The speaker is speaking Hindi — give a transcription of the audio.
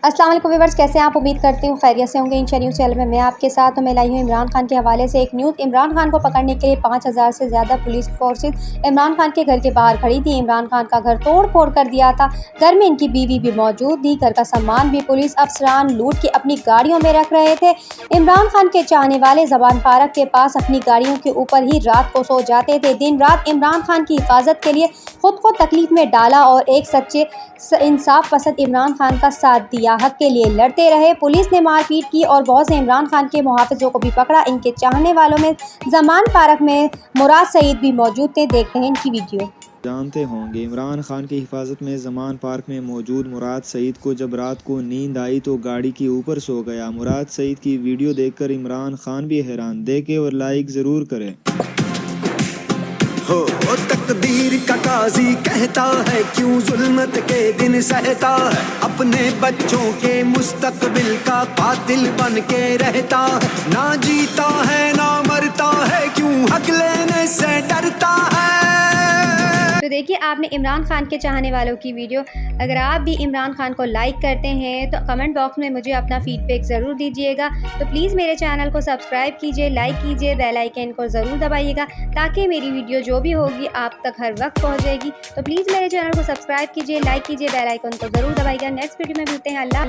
अस्सलाम वालेकुम व्यूअर्स, कैसे हैं आप? उम्मीद करती हूँ खैरियत से होंगे। इंशा न्यूज़ चैनल में मैं आपके साथ मैं लाई हूँ इमरान खान के हवाले से एक न्यूज़। इमरान खान को पकड़ने के लिए 5000 से ज़्यादा पुलिस फोर्सेस इमरान खान के घर के बाहर खड़ी थी। इमरान खान का घर तोड़ फोड़ कर दिया था। घर में इनकी बीवी भी मौजूद थी। घर का सामान भी पुलिस अफसरान लूट के अपनी गाड़ियों में रख रहे थे। इमरान खान के चाहने वाले जबान पार्क के पास अपनी गाड़ियों के ऊपर ही रात को सो जाते थे। दिन रात इमरान खान की हिफाजत के लिए खुद को तकलीफ में डाला और एक सच्चे इंसाफ पसंद इमरान खान का साथ दिया। हक के लिए लड़ते रहे। पुलिस ने मारपीट की और बहुत से इमरान खान के मुहाफिजों को भी पकड़ा। इनके चाहने वालों में जमान पार्क में मुराद सईद भी मौजूद थे। देखते हैं इनकी वीडियो। जानते होंगे इमरान खान की हिफाजत में जमान पार्क में मौजूद मुराद सईद को जब रात को नींद आई तो गाड़ी के ऊपर सो गया। मुराद सईद की वीडियो देखकर इमरान खान भी हैरान। देखें और लाइक जरूर करें। हो तकदीर का काजी कहता है क्यों जुल्मत के दिन सहता है, अपने बच्चों के मुस्तकबिल का कातिल बन के रहता है। ना जीता है ना मरता है, क्यों हक लेने से डरता है। तो देखिए आपने इमरान खान के चाहने वालों की वीडियो। अगर आप भी इमरान खान को लाइक करते हैं तो कमेंट बॉक्स में मुझे अपना फीडबैक ज़रूर दीजिएगा। तो प्लीज़ मेरे चैनल को सब्सक्राइब कीजिए, लाइक कीजिए, बेल आइकन को ज़रूर दबाइएगा ताकि मेरी वीडियो जो भी होगी आप तक हर वक्त पहुंचेगी। तो प्लीज़ मेरे चैनल को सब्सक्राइब कीजिए, लाइक कीजिए, बेल आइकन को ज़रूर दबाइएगा। नेक्स्ट वीडियो में मिलते हैं। अल्लाह।